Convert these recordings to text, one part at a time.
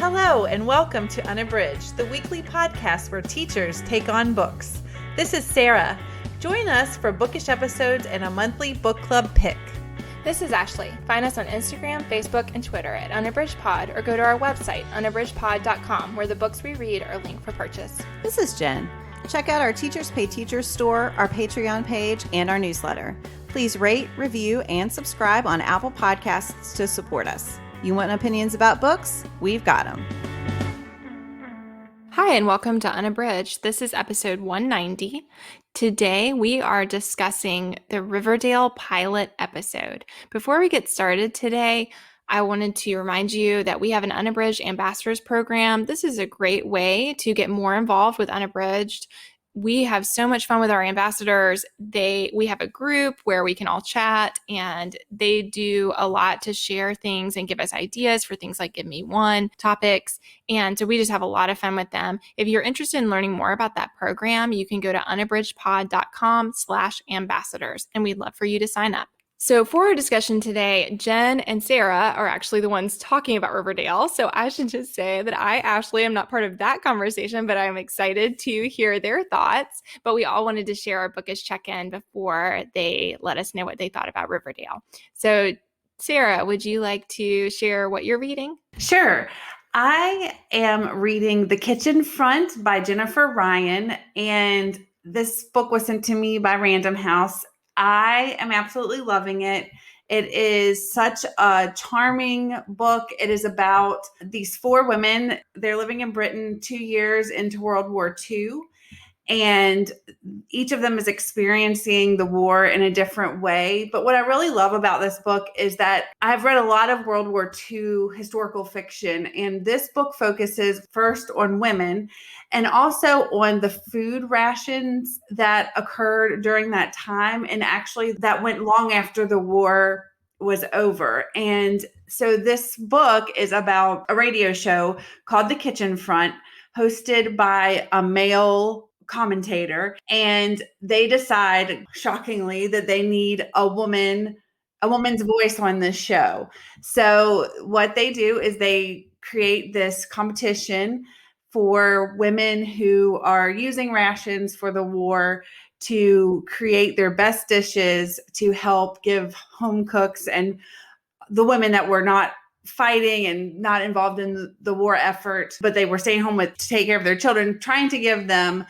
Hello and welcome to Unabridged, the weekly podcast where teachers take on books. This is Sarah. Join us for bookish episodes and a monthly book club pick. This is Ashley. Find us on Instagram, Facebook, and Twitter at UnabridgedPod or go to our website, unabridgedpod.com, where the books we read are linked for purchase. This is Jen. Check out our Teachers Pay Teachers store, our Patreon page, and our newsletter. Please rate, review, and subscribe on Apple Podcasts to support us. You want opinions about books? We've got them. Hi, and welcome to Unabridged. This is episode 190. Today, we are discussing the Riverdale pilot episode. Before we get started today, I wanted to remind you that we have an Unabridged Ambassadors program. This is a great way to get more involved with Unabridged. We have so much fun with our ambassadors. We have a group where we can all chat, and they do a lot to share things and give us ideas for things like Give Me One topics. And so we just have a lot of fun with them. If you're interested in learning more about that program, you can go to unabridgedpod.com/ambassadors, and we'd love for you to sign up. So for our discussion today, Jen and Sarah are actually the ones talking about Riverdale. So I should just say that I, Ashley, am not part of that conversation, but I'm excited to hear their thoughts. But we all wanted to share our bookish check-in before they let us know what they thought about Riverdale. So Sarah, would you like to share what you're reading? Sure. I am reading The Kitchen Front by Jennifer Ryan, and this book was sent to me by Random House. I am absolutely loving it. It is such a charming book. It is about these four women. They're living in Britain 2 years into World War II, and each of them is experiencing the war in a different way. But what I really love about this book is that I've read a lot of World War II historical fiction, and this book focuses first on women and also on the food rations that occurred during that time, and actually that went long after the war was over. And so this book is about a radio show called The Kitchen Front, hosted by a male commentator, and they decide, shockingly, that they need a woman's voice on this show. So what they do is they create this competition for women who are using rations for the war to create their best dishes to help give home cooks and the women that were not fighting and not involved in the war effort, but they were staying home to take care of their children, trying to give them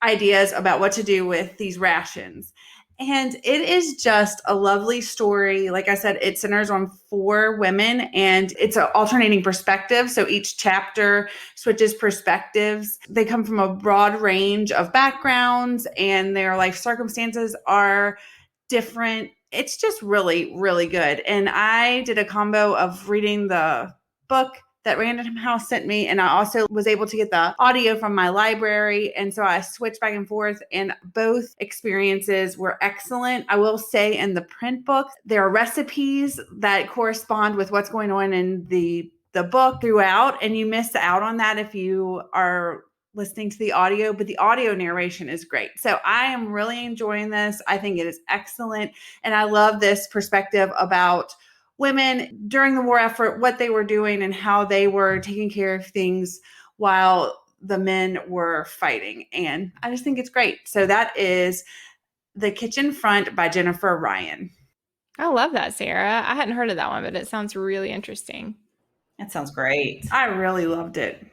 ideas about what to do with these rations. And it is just a lovely story. Like I said, it centers on four women, and it's an alternating perspective. So each chapter switches perspectives. They come from a broad range of backgrounds, and their life circumstances are different. It's just really, really good. And I did a combo of reading the book that Random House sent me, and I also was able to get the audio from my library. And so I switched back and forth, and both experiences were excellent. I will say in the print book, there are recipes that correspond with what's going on in the book throughout, and you miss out on that if you are listening to the audio, but the audio narration is great. So I am really enjoying this. I think it is excellent. And I love this perspective about women during the war effort, what they were doing and how they were taking care of things while the men were fighting. And I just think it's great. So that is The Kitchen Front by Jennifer Ryan. I love that, Sarah. I hadn't heard of that one, but it sounds really interesting. That sounds great. I really loved it.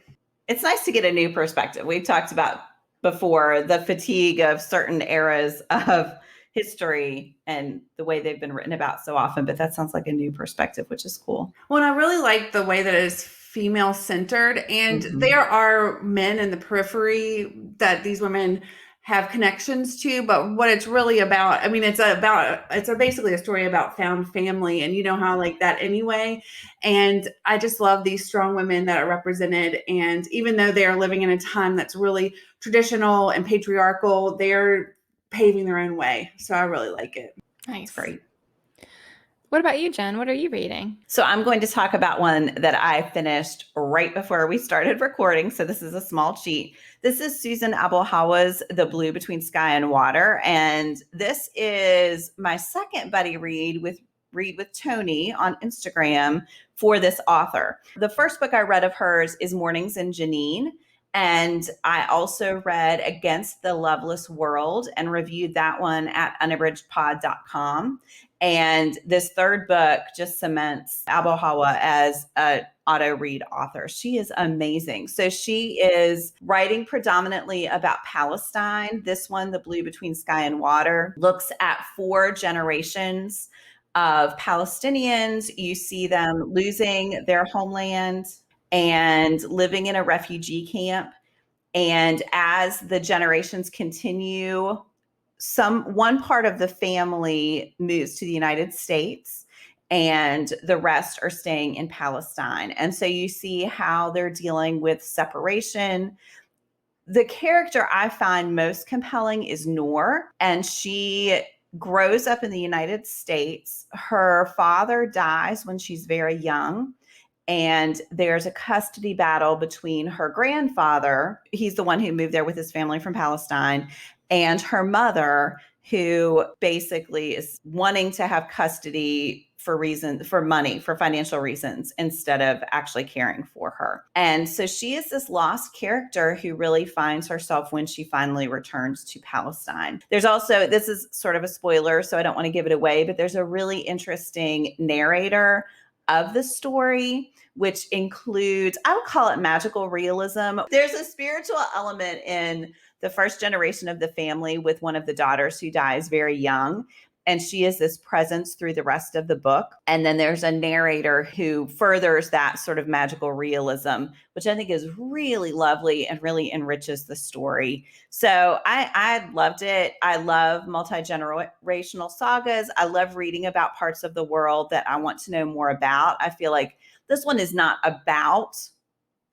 It's nice to get a new perspective. We've talked about before the fatigue of certain eras of history and the way they've been written about so often, but that sounds like a new perspective, which is cool. Well, and I really like the way that it is female centered, and there are men in the periphery that these women have connections to, but what it's really about, I mean, it's basically a story about found family, and you know how I like that anyway. And I just love these strong women that are represented. And even though they are living in a time that's really traditional and patriarchal, they're paving their own way. So I really like it. Nice. It's great. What about you, Jen? What are you reading? So I'm going to talk about one that I finished right before we started recording. So this is a small cheat. This is Susan Abelhawa's The Blue Between Sky and Water. And this is my second buddy read with Read with Tony on Instagram for this author. The first book I read of hers is Mornings in Janine. And I also read Against the Loveless World and reviewed that one at unabridgedpod.com. And this third book just cements Abuhawa as an auto read author. She is amazing. So she is writing predominantly about Palestine. This one, The Blue Between Sky and Water, looks at 4 generations of Palestinians. You see them losing their homeland and living in a refugee camp. And as the generations continue, one part of the family moves to the United States and the rest are staying in Palestine. And so you see how they're dealing with separation. The character I find most compelling is Noor, and she grows up in the United States. Her father dies when she's very young. And there's a custody battle between her grandfather, he's the one who moved there with his family from Palestine, and her mother, who basically is wanting to have custody for money, for financial reasons, instead of actually caring for her. And so she is this lost character who really finds herself when she finally returns to Palestine. There's also, this is sort of a spoiler, so I don't want to give it away, but there's a really interesting narrator of the story, which includes, I would call it magical realism. There's a spiritual element in the first generation of the family with one of the daughters who dies very young. And she is this presence through the rest of the book. And then there's a narrator who furthers that sort of magical realism, which I think is really lovely and really enriches the story. So I loved it. I love multi-generational sagas. I love reading about parts of the world that I want to know more about. I feel like this one is not about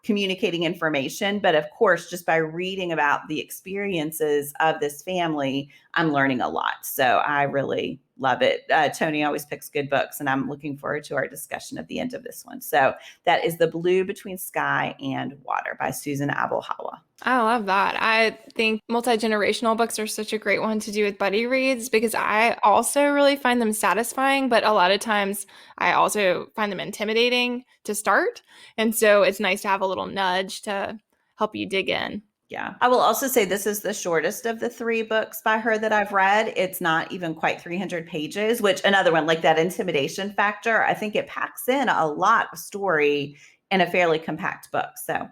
communicating information, but of course, just by reading about the experiences of this family, I'm learning a lot. So I really love it. Tony always picks good books, and I'm looking forward to our discussion at the end of this one. So that is The Blue Between Sky and Water by Susan Abuhawa. I love that. I think multi-generational books are such a great one to do with buddy reads because I also really find them satisfying, but a lot of times I also find them intimidating to start. And so it's nice to have a little nudge to help you dig in. Yeah. I will also say this is the shortest of the 3 books by her that I've read. It's not even quite 300 pages, which another one, like that intimidation factor, I think it packs in a lot of story in a fairly compact book. So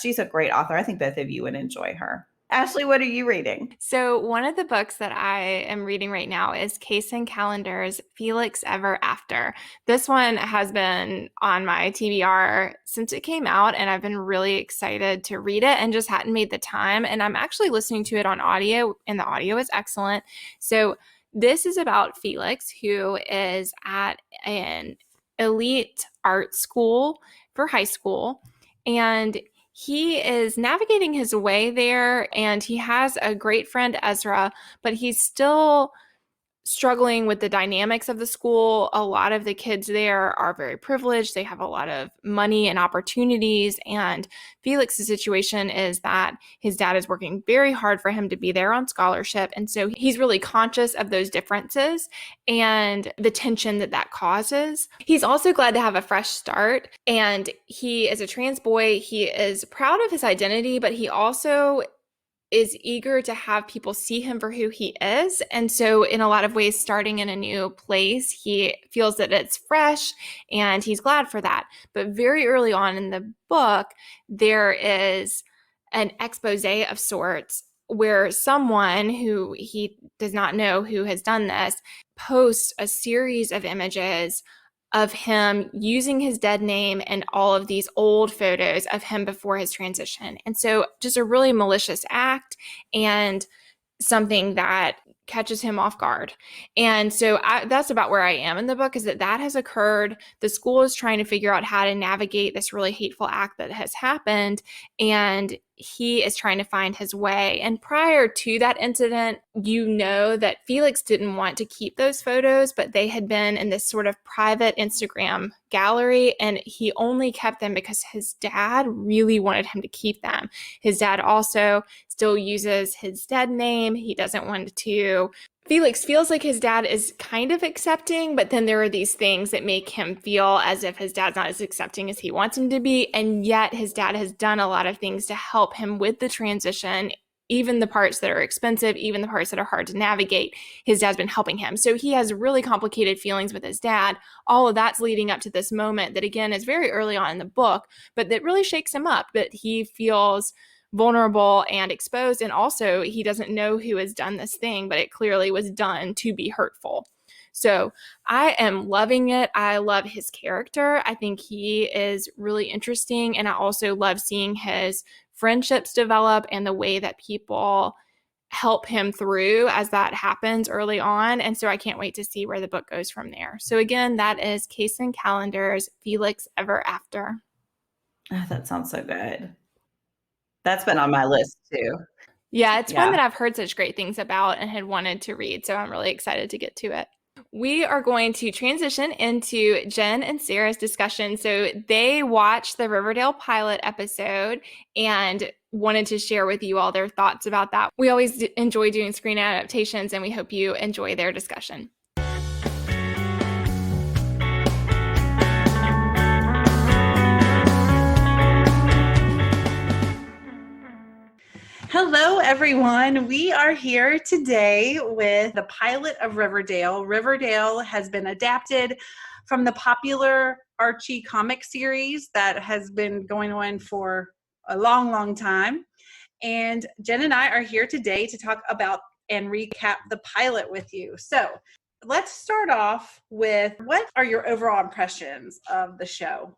she's a great author. I think both of you would enjoy her. Ashley, what are you reading? So one of the books that I am reading right now is Case and Callender's Felix Ever After. This one has been on my TBR since it came out, and I've been really excited to read it and just hadn't made the time. And I'm actually listening to it on audio, and the audio is excellent. So this is about Felix, who is at an elite art school for high school, and he is navigating his way there, and he has a great friend, Ezra, but he's still struggling with the dynamics of the school. A lot of the kids there are very privileged. They have a lot of money and opportunities. And Felix's situation is that his dad is working very hard for him to be there on scholarship. And so he's really conscious of those differences and the tension that that causes. He's also glad to have a fresh start. And he is a trans boy. He is proud of his identity, but he also is eager to have people see him for who he is. And so in a lot of ways, starting in a new place, he feels that it's fresh and he's glad for that. But very early on in the book, there is an expose of sorts where someone who he does not know who has done this posts a series of images of him using his dead name and all of these old photos of him before his transition. And so just a really malicious act and something that catches him off guard. And so that's about where I am in the book, is that has occurred. The school is trying to figure out how to navigate this really hateful act that has happened. And he is trying to find his way. And prior to that incident, you know that Felix didn't want to keep those photos, but they had been in this sort of private Instagram gallery, and he only kept them because his dad really wanted him to keep them. His dad also still uses his dead name. He doesn't want to Felix feels like his dad is kind of accepting, but then there are these things that make him feel as if his dad's not as accepting as he wants him to be. And yet his dad has done a lot of things to help him with the transition, even the parts that are expensive, even the parts that are hard to navigate. His dad's been helping him. So he has really complicated feelings with his dad. All of that's leading up to this moment that, again, is very early on in the book, but that really shakes him up, that he feels vulnerable and exposed. And also he doesn't know who has done this thing, but it clearly was done to be hurtful. So I am loving it. I love his character. I think he is really interesting. And I also love seeing his friendships develop and the way that people help him through as that happens early on. And so I can't wait to see where the book goes from there. So again, that is Kaysen Callender's Felix Ever After. Oh, that sounds so good. That's been on my list too. Yeah, it's one that I've heard such great things about and had wanted to read, so I'm really excited to get to it. We are going to transition into Jen and Sarah's discussion. So they watched the Riverdale pilot episode and wanted to share with you all their thoughts about that. We always enjoy doing screen adaptations, and we hope you enjoy their discussion. Hello, everyone. We are here today with the pilot of Riverdale. Riverdale has been adapted from the popular Archie comic series that has been going on for a long, long time. And Jen and I are here today to talk about and recap the pilot with you. So let's start off with, what are your overall impressions of the show?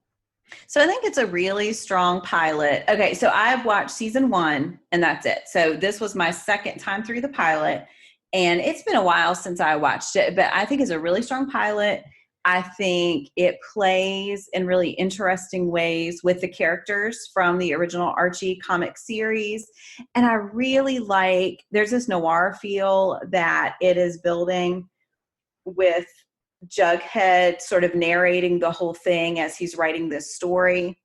So I think it's a really strong pilot. Okay, so I've watched season 1 and that's it. So this was my second time through the pilot, and it's been a while since I watched it, but I think it's a really strong pilot. I think it plays in really interesting ways with the characters from the original Archie comic series. And I really like, there's this noir feel that it is building with Jughead sort of narrating the whole thing as he's writing this story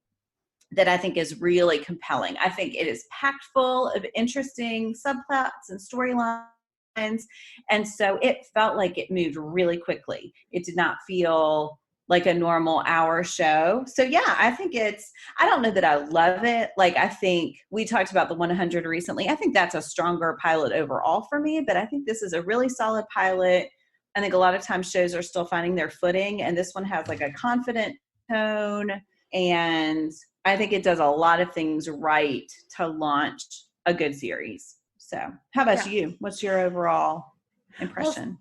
that I think is really compelling. I think it is packed full of interesting subplots and storylines. And so it felt like it moved really quickly. It did not feel like a normal hour show. So yeah, I think I don't know that I love it. Like, I think we talked about the 100 recently. I think that's a stronger pilot overall for me, but I think this is a really solid pilot. I think a lot of times shows are still finding their footing, and this one has like a confident tone, and I think it does a lot of things right to launch a good series. So how about you? What's your overall impression?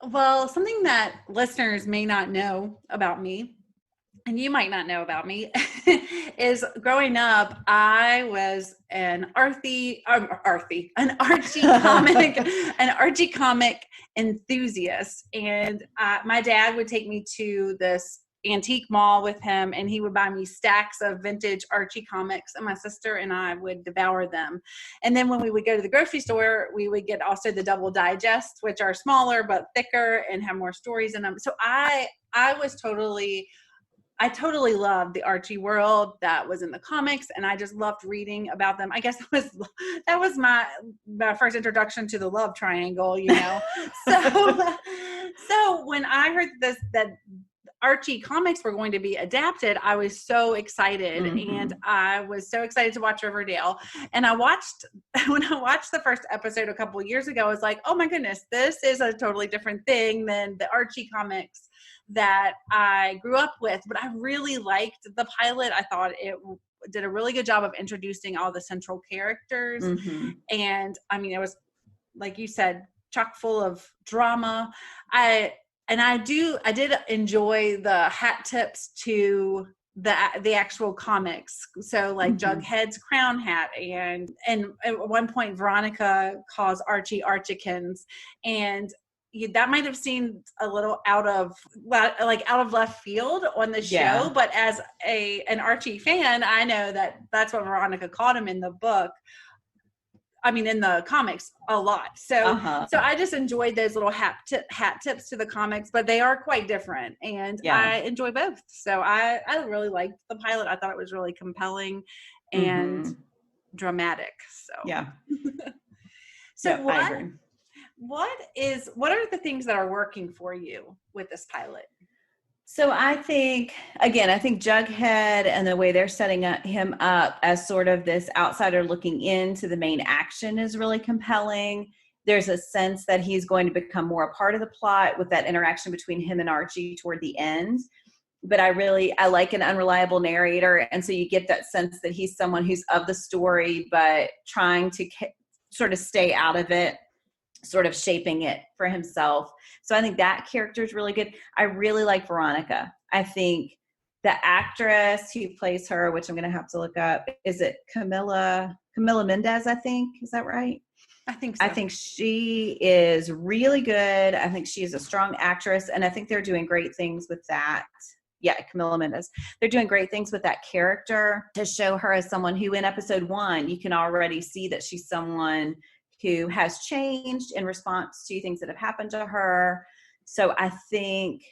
Well, something that listeners may not know about me, and you might not know about me, is growing up, I was an Archie comic enthusiast. And my dad would take me to this antique mall with him, and he would buy me stacks of vintage Archie comics, and my sister and I would devour them. And then when we would go to the grocery store, we would get also the double digests, which are smaller but thicker and have more stories in them. So I totally loved the Archie world that was in the comics, and I just loved reading about them. I guess that was my first introduction to the love triangle, you know. So when I heard that Archie comics were going to be adapted, I was so excited, and I was so excited to watch Riverdale. And when I watched the first episode a couple of years ago, I was like, oh my goodness, this is a totally different thing than the Archie comics that I grew up with. But I really liked the pilot. I thought it did a really good job of introducing all the central characters. And I mean, it was, like you said, chock full of drama. I did enjoy the hat tips to the actual comics. So like Jughead's crown hat, and at one point Veronica calls Archie Archikins, and that might have seemed a little out of left field on the show, but as an Archie fan, I know that that's what Veronica called him in the book. I mean, in the comics a lot. So I just enjoyed those little hat tips to the comics, but they are quite different, and I enjoy both. So I really liked the pilot. I thought it was really compelling and dramatic. So yeah. So I agree. what are the things that are working for you with this pilot? So I think Jughead and the way they're setting him up as sort of this outsider looking into the main action is really compelling. There's a sense that he's going to become more a part of the plot with that interaction between him and Archie toward the end. But I like an unreliable narrator. And so you get that sense that he's someone who's of the story, but trying to sort of stay out of it, sort of shaping it for himself. So I think that character is really good. I really like Veronica. I think the actress who plays her, which I'm going to have to look up, is it Camila Mendez, I think. Is that right? I think so. I think she is really good. I think she is a strong actress, and I think they're doing great things with that. Yeah, Camila Mendez. They're doing great things with that character to show her as someone who in episode 1, you can already see that she's someone who has changed in response to things that have happened to her. So I think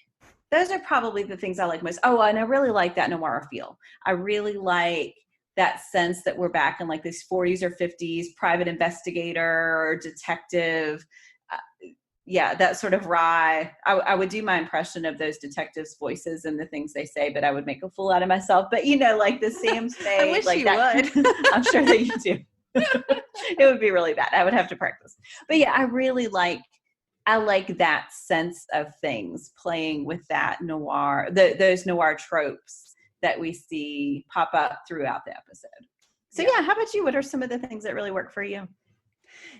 those are probably the things I like most. Oh, and I really like that noir feel. I really like that sense that we're back in like this 40s or 50s private investigator or detective. Yeah, that sort of wry. I would do my impression of those detectives' voices and the things they say, but I would make a fool out of myself. But like the Sam Spade. I wish like you that, would. I'm sure that you do. It would be really bad. I would have to practice. But yeah, I like that sense of things, playing with that noir, those noir tropes that we see pop up throughout the episode. So yeah, how about you? What are some of the things that really work for you?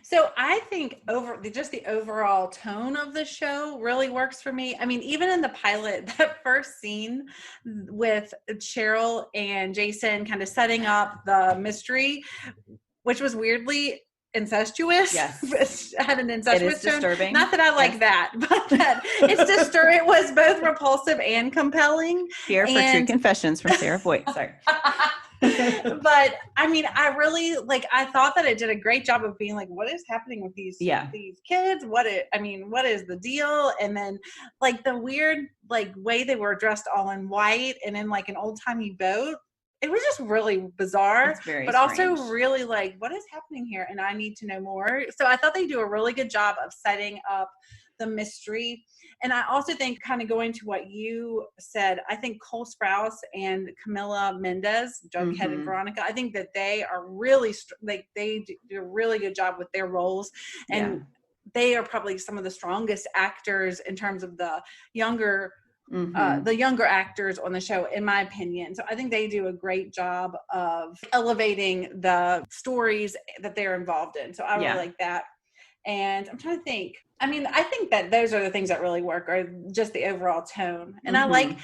So I think the overall tone of the show really works for me. I mean, even in the pilot, that first scene with Cheryl and Jason kind of setting up the mystery, which was weirdly incestuous. Yes. Had an incestuous It is tone. disturbing. Not that I like that, but that it's disturbing. It was both repulsive and compelling. Here for True Confessions from Sarah Voigt. Sorry. But I mean, I thought that it did a great job of being like, what is happening with these kids? What is the deal? And then like the weird like way they were dressed all in white and in like an old timey boat. It was just really bizarre, but also really like, what is happening here? And I need to know more. So I thought they do a really good job of setting up the mystery. And I also think, kind of going to what you said, I think Cole Sprouse and Camila Mendez, Jughead and Veronica, I think that they are really, they do a really good job with their roles. And they are probably some of the strongest actors in terms of the younger actors on the show, in my opinion. So I think they do a great job of elevating the stories that they're involved in. So I really like that. And I'm trying to think. I mean, I think that those are the things that really work, are just the overall tone. And I like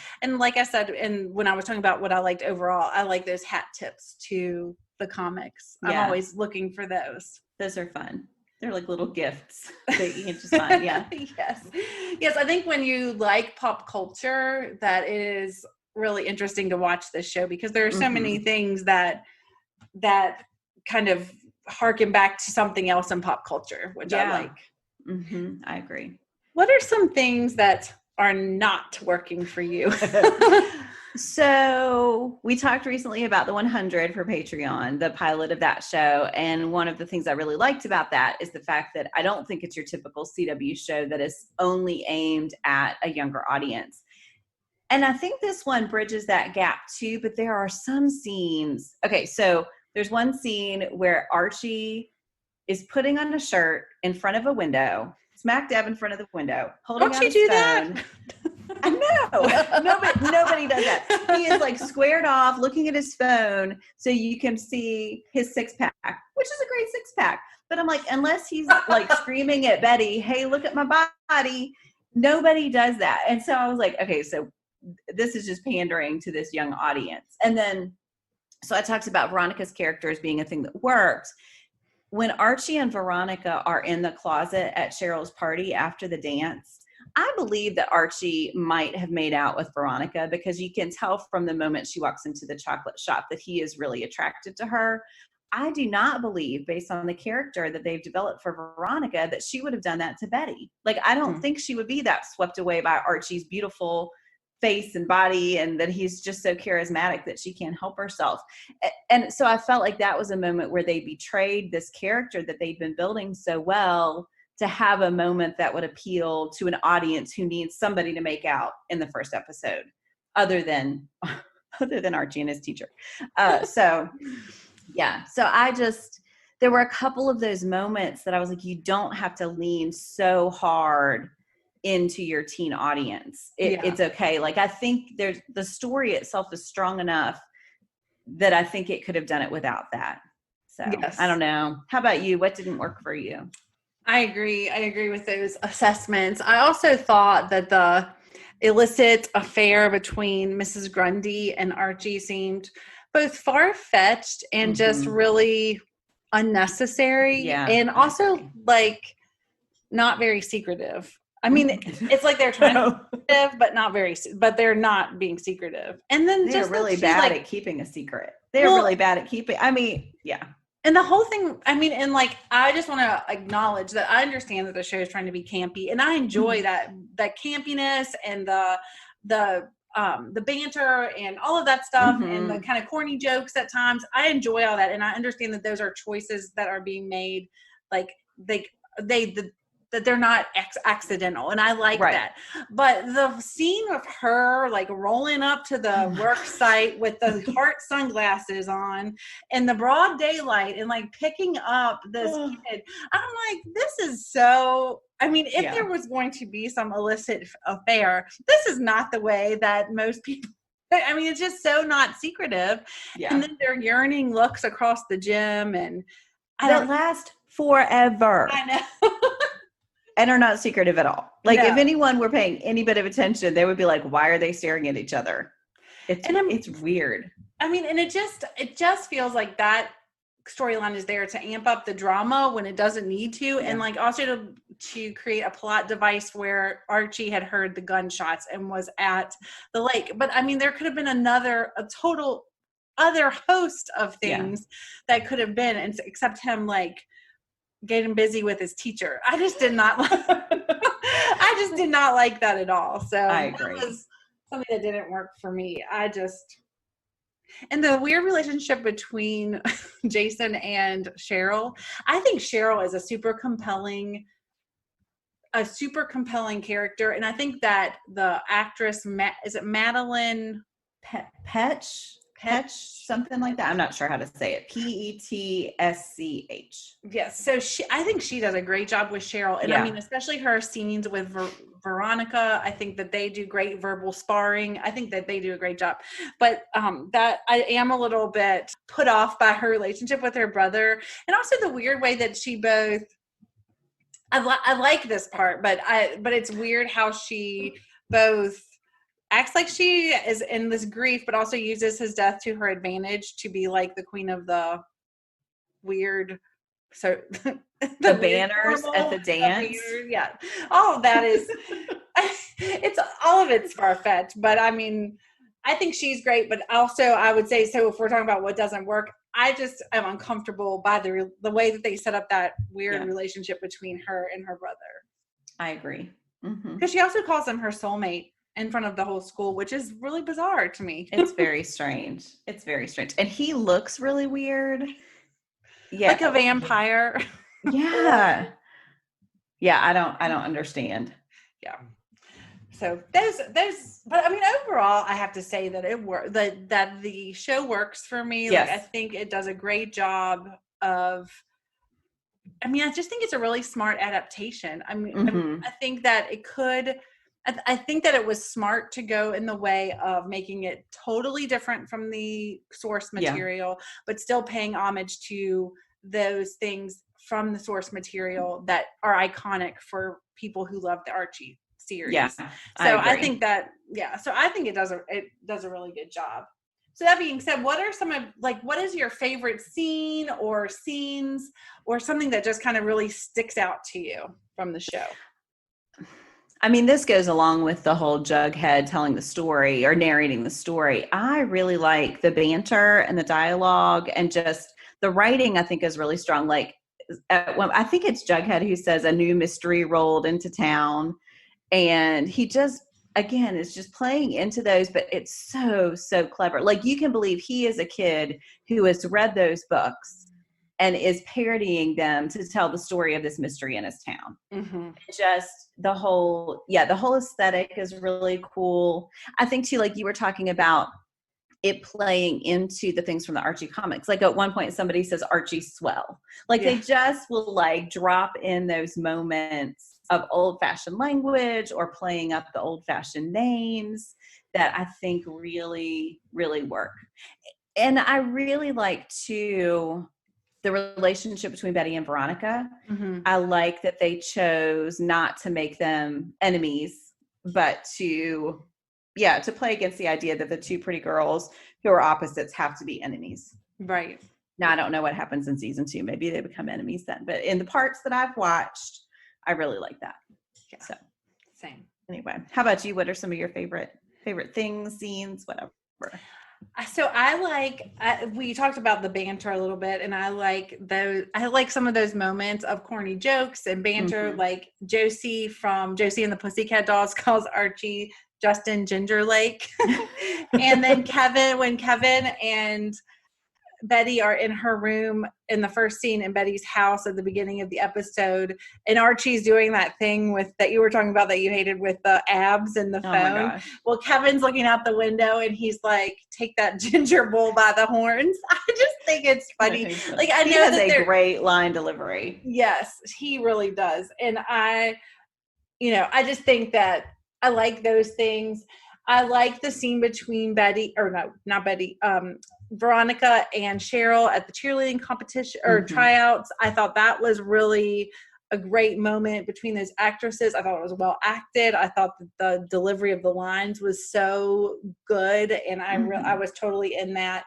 I said, and when I was talking about what I liked overall, I like those hat tips to the comics. I'm always looking for those. Those are fun. They're like little gifts that you can just find. Yeah. Yes. I think when you like pop culture, that is really interesting to watch this show, because there are so many things that kind of harken back to something else in pop culture, which I like. I agree. What are some things that are not working for you? So we talked recently about the 100 for Patreon, the pilot of that show. And one of the things I really liked about that is the fact that I don't think it's your typical CW show that is only aimed at a younger audience. And I think this one bridges that gap too, but there are some scenes. Okay, so there's one scene where Archie is putting on a shirt in front of a window, smack dab in front of the window, holding out his phone. That? I know. Nobody does that. He is like squared off, looking at his phone so you can see his six-pack, which is a great six-pack. But I'm like, unless he's like screaming at Betty, hey, look at my body, nobody does that. And so I was like, okay, so this is just pandering to this young audience. And then, so I talked about Veronica's character as being a thing that works. When Archie and Veronica are in the closet at Cheryl's party after the dance, I believe that Archie might have made out with Veronica, because you can tell from the moment she walks into the chocolate shop that he is really attracted to her. I do not believe, based on the character that they've developed for Veronica, that she would have done that to Betty. Like, I don't think she would be that swept away by Archie's beautiful face and body, and that he's just so charismatic that she can't help herself. And so I felt like that was a moment where they betrayed this character that they'd been building so well to have a moment that would appeal to an audience who needs somebody to make out in the first episode, other than Archie and his teacher. So there were a couple of those moments that I was like, you don't have to lean so hard into your teen audience. It's okay. Like, I think the story itself is strong enough that I think it could have done it without that. So yes. I don't know. How about you? What didn't work for you? I agree with those assessments. I also thought that the illicit affair between Mrs. Grundy and Archie seemed both far-fetched and just really unnecessary. Yeah, and also like not very secretive. I mean, it's like they're trying to be secretive, but they're not being secretive. And then they're really bad at keeping a secret. They're really bad at keeping, yeah. And the whole thing, and like, I just want to acknowledge that I understand that the show is trying to be campy, and I enjoy that campiness and the banter and all of that stuff and the kind of corny jokes at times. I enjoy all that, and I understand that those are choices that are being made, like that they're not accidental, and I like that. But the scene of her like rolling up to the work site with the heart sunglasses on in the broad daylight and like picking up this kid, I'm like, this is so. I mean, if there was going to be some illicit affair, this is not the way that most people. I mean, it's just so not secretive. Yeah. And then their yearning looks across the gym, and that last forever. I know. And are not secretive at all. Like, if anyone were paying any bit of attention, they would be like, why are they staring at each other? It's weird. I mean, and it just feels like that storyline is there to amp up the drama when it doesn't need to. And like also to create a plot device where Archie had heard the gunshots and was at the lake. But I mean, there could have been a total other host of things that could have been, except him like getting busy with his teacher. I just did not like that at all. So I agree. That was something that didn't work for me. And the weird relationship between Jason and Cheryl. I think Cheryl is a super compelling character. And I think that the actress, is it Madeline Petsch, something like that. I'm not sure how to say it. Petsch. Yes. So I think she does a great job with Cheryl. And I mean, especially her scenes with Veronica, I think that they do great verbal sparring. I think that they do a great job. But that I am a little bit put off by her relationship with her brother. And also the weird way that she both, I like this part, but it's weird how she both acts like she is in this grief, but also uses his death to her advantage to be like the queen of the weird. So the banners at the dance. All of that is, it's all of it's far-fetched, but I mean, I think she's great, but also I would say, so if we're talking about what doesn't work, I just am uncomfortable by the way that they set up that weird relationship between her and her brother. I agree. Because she also calls him her soulmate in front of the whole school, which is really bizarre to me. It's very strange. And he looks really weird. Yeah. Like a vampire. Yeah. I don't understand. Yeah. So there's, but I mean, overall, I have to say that that the show works for me. Yes. Like, I think it does a great job of, I mean, I just think it's a really smart adaptation. I mean, I think that I think that it was smart to go in the way of making it totally different from the source material, but still paying homage to those things from the source material that are iconic for people who love the Archie series. Yeah, I think that, so I think it does a really good job. So that being said, what is your favorite scene or scenes or something that just kind of really sticks out to you from the show? I mean, this goes along with the whole Jughead telling the story or narrating the story. I really like the banter and the dialogue, and just the writing, I think, is really strong. Like, I think it's Jughead who says a new mystery rolled into town, and he just, again, is just playing into those, but it's so clever. Like, you can believe he is a kid who has read those books and is parodying them to tell the story of this mystery in his town. Mm-hmm. Just the whole aesthetic is really cool. I think too, like you were talking about it playing into the things from the Archie comics. Like at one point somebody says Archie's swell. Like they just will like drop in those moments of old fashioned language or playing up the old fashioned names that I think really, really work. And I really like too the relationship between Betty and Veronica. Mm-hmm. I like that they chose not to make them enemies, but to play against the idea that the two pretty girls who are opposites have to be enemies. Right. Now, I don't know what happens in season 2. Maybe they become enemies then. But in the parts that I've watched, I really like that. Yeah. So, same. Anyway, how about you? What are some of your favorite things, scenes, whatever? So we talked about the banter a little bit, and I like some of those moments of corny jokes and banter, Mm-hmm. like Josie from Josie and the Pussycat Dolls calls Archie Justin Ginger Lake. And then when Kevin and Betty are in her room in the first scene in Betty's house at the beginning of the episode, and Archie's doing that thing that you were talking about that you hated with the abs and the phone. Oh my gosh. Well, Kevin's looking out the window and he's like, "Take that ginger bull by the horns." I just think it's funny. Like I know he has that a great line delivery. Yes, he really does. And I just think that I like those things. I like the scene between Veronica and Cheryl at the cheerleading competition or tryouts. I thought that was really a great moment between those actresses. I thought it was well acted. I thought that the delivery of the lines was so good, and I was totally in that.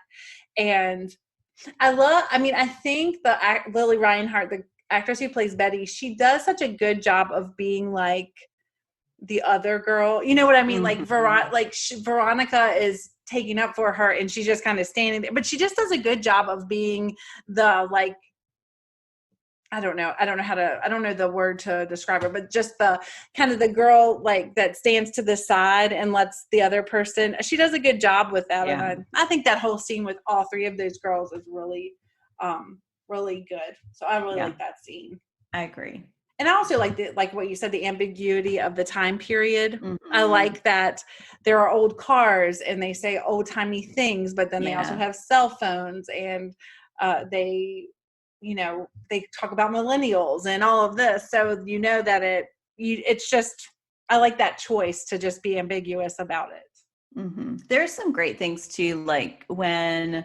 And I think Lily Reinhart, the actress who plays Betty, she does such a good job of being like the other girl. You know what I mean? Like Veronica is taking up for her and she's just kind of standing there, but she just does a good job of being the like, I don't know the word to describe her, but just the kind of the girl like that stands to the side and lets the other person, she does a good job with that. Yeah. And I think that whole scene with all three of those girls is really, really good. So I really like that scene. I agree. And I also like what you said, the ambiguity of the time period. I like that there are old cars and they say old timey things, but then they also have cell phones and they talk about millennials and all of this. So that it's just, I like that choice to just be ambiguous about it. Mm-hmm. There's some great things too, like when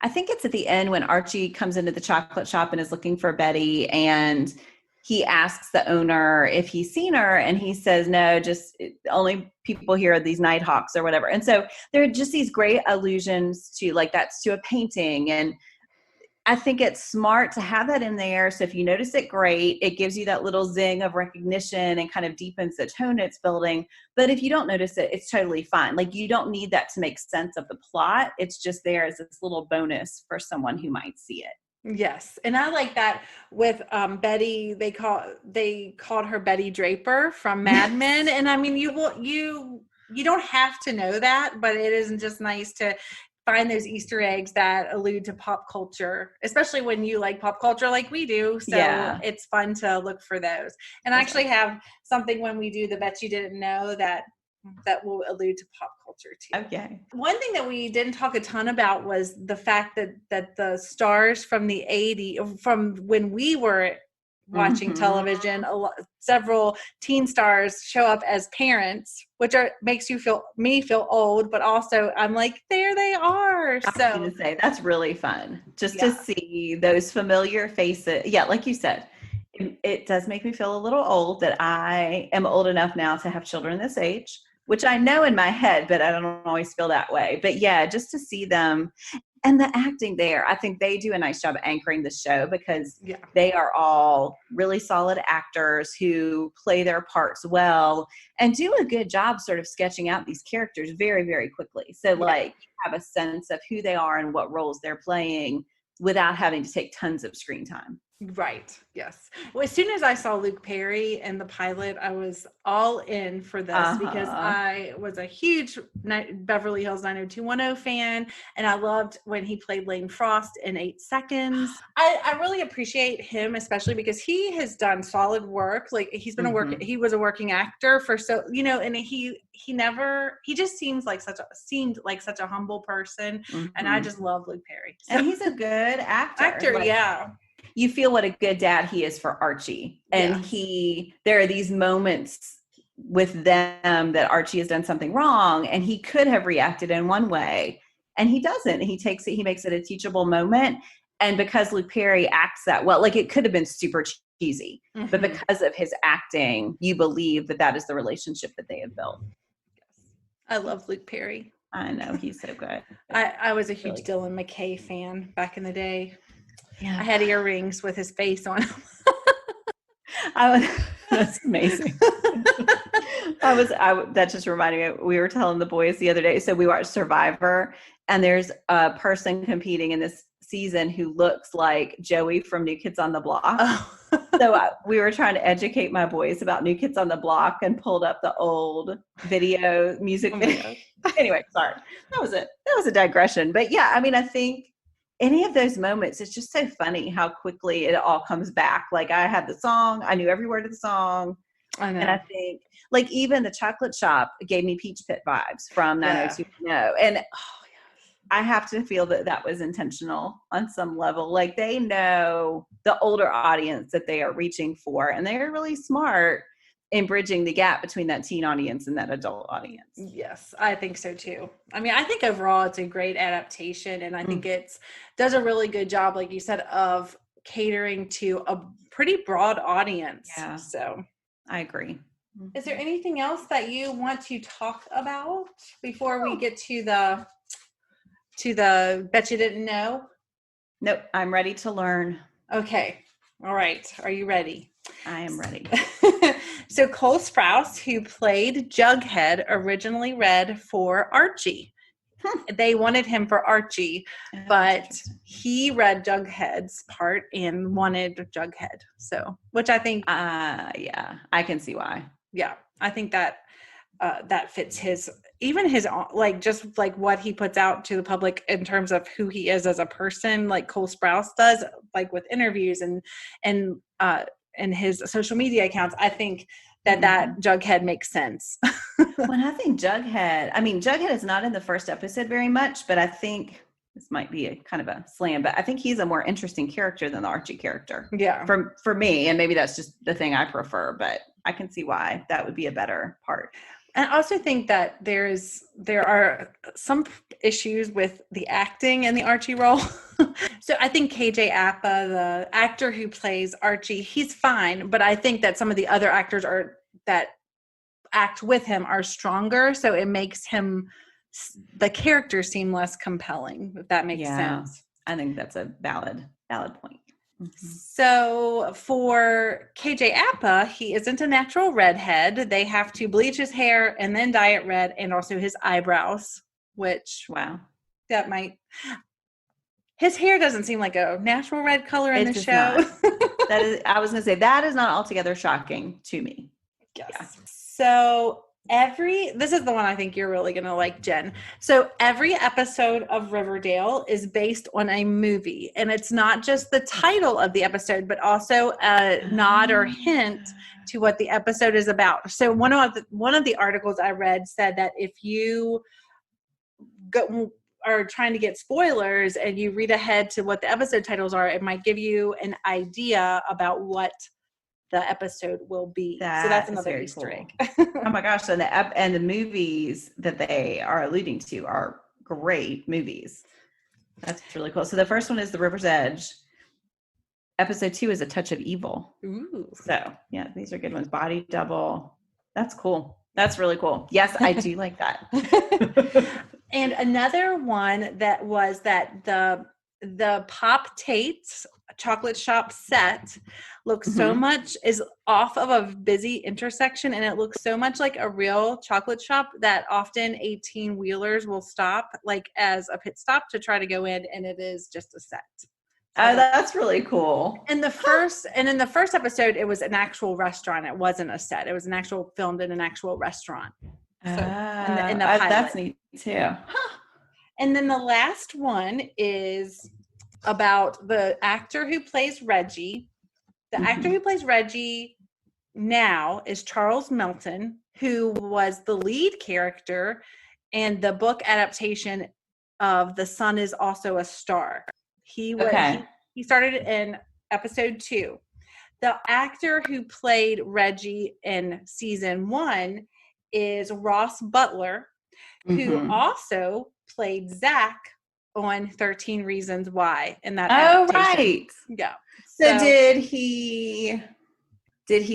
I think it's at the end when Archie comes into the chocolate shop and is looking for Betty, and he asks the owner if he's seen her, and he says, no, just only people here are these Nighthawks or whatever. And so there are just these great allusions to like that's to a painting. And I think it's smart to have that in there. So if you notice it, great. It gives you that little zing of recognition and kind of deepens the tone it's building. But if you don't notice it, it's totally fine. Like you don't need that to make sense of the plot. It's just there as this little bonus for someone who might see it. Yes. And I like that with Betty, they called her Betty Draper from Mad Men. And I mean, you don't have to know that, but it isn't just nice to find those Easter eggs that allude to pop culture, especially when you like pop culture like we do. So it's fun to look for those. And I actually have something when we do the Bet You Didn't Know that will allude to pop culture too. Okay. One thing that we didn't talk a ton about was the fact that the stars from the 80s, from when we were watching television, several teen stars show up as parents, which makes me feel old, but also I'm like, there they are. I was going to say that's really fun just to see those familiar faces. Yeah, like you said, it does make me feel a little old that I am old enough now to have children this age, which I know in my head, but I don't always feel that way. But yeah, just to see them and the acting there, I think they do a nice job anchoring the show because they are all really solid actors who play their parts well and do a good job sort of sketching out these characters very, very quickly. So like you have a sense of who they are and what roles they're playing without having to take tons of screen time. Right. Yes. Well, as soon as I saw Luke Perry in the pilot, I was all in for this because I was a huge Beverly Hills 90210 fan, and I loved when he played Lane Frost in 8 Seconds. I really appreciate him, especially because he has done solid work. Like he's been he was a working actor for and he just seemed like such a humble person, and I just love Luke Perry. So. And he's a good actor. Yeah. You feel what a good dad he is for Archie. And there are these moments with them that Archie has done something wrong and he could have reacted in one way and he doesn't. He makes it a teachable moment. And because Luke Perry acts that well, like it could have been super cheesy, but because of his acting, you believe that is the relationship that they have built. I love Luke Perry. I know, he's so good. I was a huge Dylan McKay fan back in the day. Yeah. I had earrings with his face on them. That's amazing. That just reminded me, we were telling the boys the other day, so we watched Survivor, and there's a person competing in this season who looks like Joey from New Kids on the Block. Oh. So we were trying to educate my boys about New Kids on the Block and pulled up the old music video. Anyway, sorry. That was a digression. But yeah, I mean, I think any of those moments, it's just so funny how quickly it all comes back. Like I had the song, I knew every word of the song. I know. And I think like even the chocolate shop gave me Peach Pit vibes from 90210. And I have to feel that was intentional on some level. Like they know the older audience that they are reaching for, and they're really smart in bridging the gap between that teen audience and that adult audience. Yes, I think so too. I mean, I think overall it's a great adaptation, and I think it does a really good job, like you said, of catering to a pretty broad audience. Yeah. So I agree. Is there anything else that you want to talk about before we get to the Bet You Didn't Know? Nope, I'm ready to learn. Okay. All right. Are you ready? I am ready. So Cole Sprouse, who played Jughead, originally read for Archie. They wanted him for Archie, but he read Jughead's part and wanted Jughead. So, which I think, yeah, I can see why. Yeah, I think that that fits his just like what he puts out to the public in terms of who he is as a person, like Cole Sprouse does, like with interviews and his social media accounts. I think that Jughead makes sense. When I think Jughead is not in the first episode very much, but I think this might be a kind of a slam, but I think he's a more interesting character than the Archie character. Yeah. For me, and maybe that's just the thing I prefer, but I can see why that would be a better part. And I also think that there are some issues with the acting in the Archie role. So I think KJ Apa, the actor who plays Archie, he's fine, but I think that some of the other actors that act with him are stronger, so it makes the character seem less compelling, if that makes sense. I think that's a valid point. So for KJ Apa, he isn't a natural redhead. They have to bleach his hair and then dye it red, and also his eyebrows, which his hair doesn't seem like a natural red color in the show. I was going to say that is not altogether shocking to me. Yes. Yeah. So this is the one I think you're really going to like, Jen. So every episode of Riverdale is based on a movie, and it's not just the title of the episode, but also a nod or hint to what the episode is about. So one of the articles I read said that if you are trying to get spoilers and you read ahead to what the episode titles are, it might give you an idea about what the episode will be. So that's another Easter egg. Oh my gosh. And the movies that they are alluding to are great movies. That's really cool. So the first one is The River's Edge. Episode 2 is A Touch of Evil. Ooh. So yeah, these are good ones. Body Double. That's cool. That's really cool. Yes, I do like that. And another one that was that the Pop Tate's chocolate shop set looks so much is off of a busy intersection, and it looks so much like a real chocolate shop that often 18-wheelers will stop like as a pit stop to try to go in, and it is just a set. Oh, that's really cool. In the first episode, it was an actual restaurant. It wasn't a set. It was an actual filmed in an actual restaurant. So in the pilot. That's neat too. And then the last one is about the actor who plays Reggie. The actor who plays Reggie now is Charles Melton, who was the lead character in the book adaptation of The Sun Is Also a Star. He started in episode 2. The actor who played Reggie in season 1 is Ross Butler, who also played Zach on 13 Reasons Why in that adaptation. Right. Yeah. So did he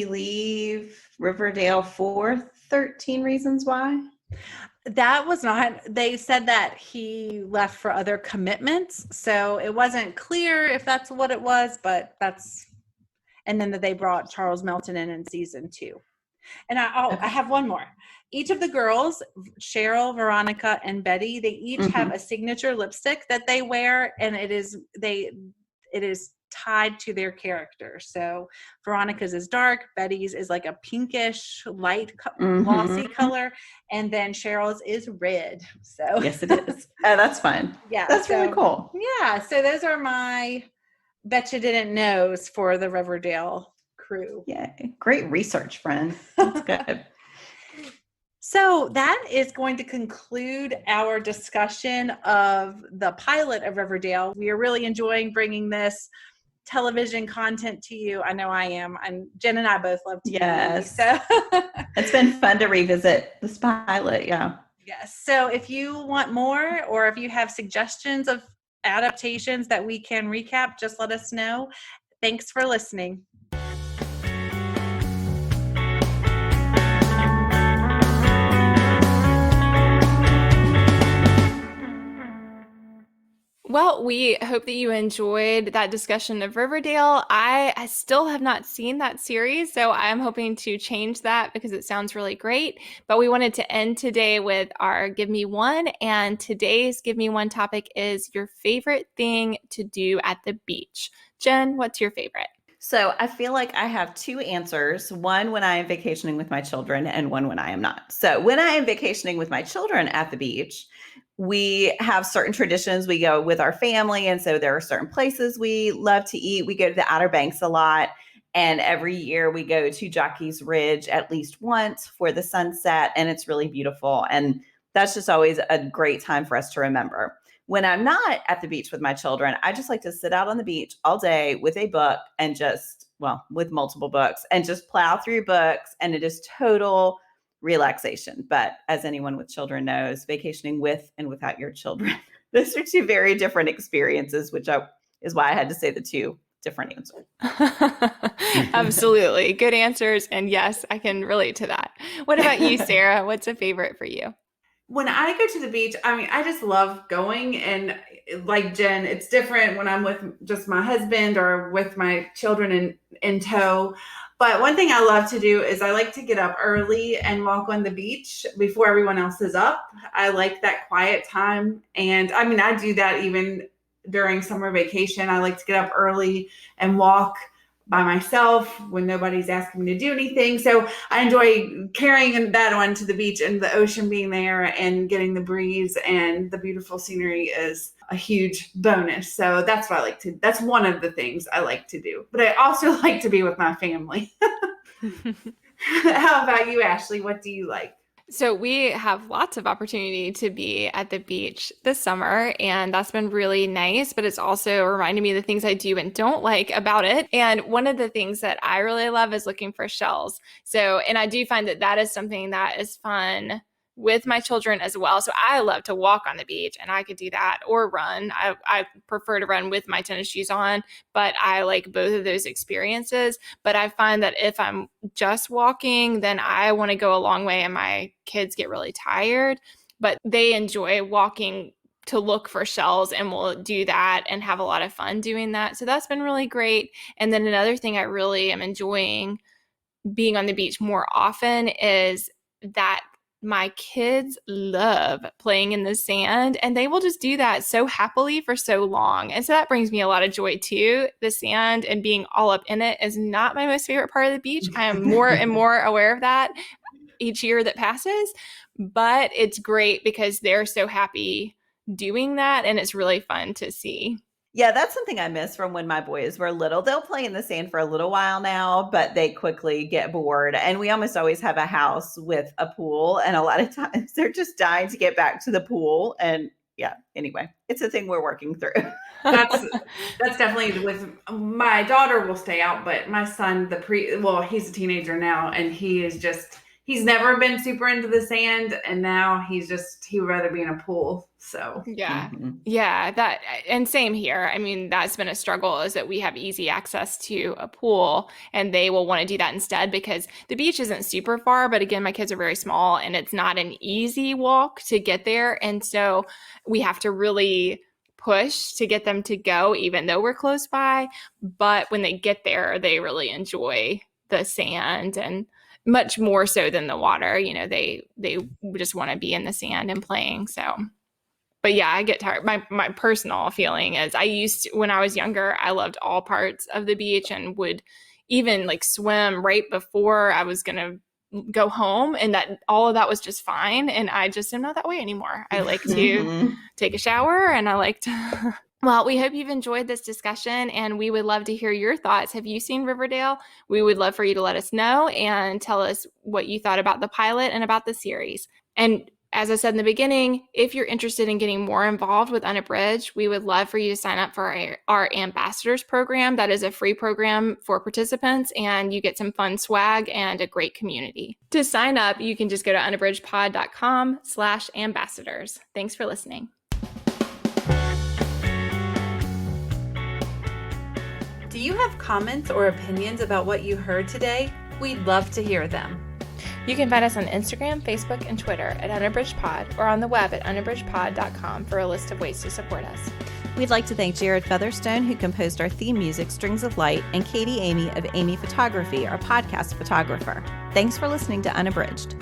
leave Riverdale for 13 Reasons Why? That was not, they said that he left for other commitments. So it wasn't clear if that's what it was, but and then that they brought Charles Melton in season 2. And I have one more. Each of the girls, Cheryl, Veronica, and Betty, they each have a signature lipstick that they wear, and it is tied to their character. So Veronica's is dark, Betty's is like a pinkish, light, glossy color, and then Cheryl's is red. So yes, it is. Oh, that's fun. Yeah, that's really cool. Yeah, so those are my betcha didn't knows for the Riverdale crew. Yeah, great research, friend. That's good. So that is going to conclude our discussion of the pilot of Riverdale. We are really enjoying bringing this television content to you. I know I am. And Jen and I both love TV. Yes. So it's been fun to revisit this pilot. Yeah. Yes. So if you want more, or if you have suggestions of adaptations that we can recap, just let us know. Thanks for listening. Well, we hope that you enjoyed that discussion of Riverdale. I still have not seen that series, so I'm hoping to change that because it sounds really great. But we wanted to end today with our Give Me One, and today's Give Me One topic is your favorite thing to do at the beach. Jen, what's your favorite? So I feel like I have 2 answers, one when I am vacationing with my children and one when I am not. So when I am vacationing with my children at the beach, we have certain traditions. We go with our family. And so there are certain places we love to eat. We go to the Outer Banks a lot. And every year we go to Jockey's Ridge at least once for the sunset. And it's really beautiful. And that's just always a great time for us to remember. When I'm not at the beach with my children, I just like to sit out on the beach all day with a book and with multiple books and just plow through books. And it is total relaxation. But as anyone with children knows, vacationing with and without your children, those are 2 very different experiences, which is why I had to say the 2 different answers. Absolutely. Good answers. And yes, I can relate to that. What about you, Sarah? What's a favorite for you? When I go to the beach, I just love going, and like Jen, it's different when I'm with just my husband or with my children in tow. But one thing I love to do is I like to get up early and walk on the beach before everyone else is up. I like that quiet time. And I do that even during summer vacation. I like to get up early and walk by myself when nobody's asking me to do anything. So I enjoy carrying that on to the beach, and the ocean being there and getting the breeze and the beautiful scenery is a huge bonus. So that's what that's one of the things I like to do. But I also like to be with my family. How about you, Ashley? What do you like? So we have lots of opportunity to be at the beach this summer, and that's been really nice, but it's also reminded me of the things I do and don't like about it. And one of the things that I really love is looking for shells. And I do find that is something that is fun with my children as well. So I love to walk on the beach, and I could do that or run. I prefer to run with my tennis shoes on, but I like both of those experiences. But I find that if I'm just walking, then I want to go a long way and my kids get really tired, but they enjoy walking to look for shells, and we'll do that and have a lot of fun doing that. So that's been really great. And then another thing I really am enjoying being on the beach more often is that my kids love playing in the sand, and they will just do that so happily for so long. And so that brings me a lot of joy too. The sand and being all up in it is not my most favorite part of the beach. I am more and more aware of that each year that passes, but it's great because they're so happy doing that, and it's really fun to see. Yeah, that's something I miss from when my boys were little. They'll play in the sand for a little while now, but they quickly get bored. And we almost always have a house with a pool. And a lot of times they're just dying to get back to the pool. And yeah, anyway, it's a thing we're working through. That's definitely with my daughter will stay out, but my son, he's a teenager now, and he's never been super into the sand, and now he would rather be in a pool. So yeah. That, and same here. I mean, that's been a struggle, is that we have easy access to a pool, and they will want to do that instead because the beach isn't super far, but again, my kids are very small and it's not an easy walk to get there. And so we have to really push to get them to go, even though we're close by. But when they get there, they really enjoy the sand, and much more so than the water. You know, they just want to be in the sand and playing. So, but yeah, I get tired. My personal feeling is when I was younger, I loved all parts of the beach and would even like swim right before I was going to go home, and that all of that was just fine. And I just am not that way anymore. I like to take a shower, and I like to Well, we hope you've enjoyed this discussion, and we would love to hear your thoughts. Have you seen Riverdale? We would love for you to let us know and tell us what you thought about the pilot and about the series. And as I said in the beginning, if you're interested in getting more involved with Unabridged, we would love for you to sign up for our Ambassadors program. That is a free program for participants, and you get some fun swag and a great community. To sign up, you can just go to unabridgedpod.com/ambassadors. Thanks for listening. Do you have comments or opinions about what you heard today? We'd love to hear them. You can find us on Instagram, Facebook, and Twitter at UnabridgedPod, or on the web at unabridgedpod.com for a list of ways to support us. We'd like to thank Jared Featherstone, who composed our theme music, Strings of Light, and Katie Amy of Amy Photography, our podcast photographer. Thanks for listening to Unabridged.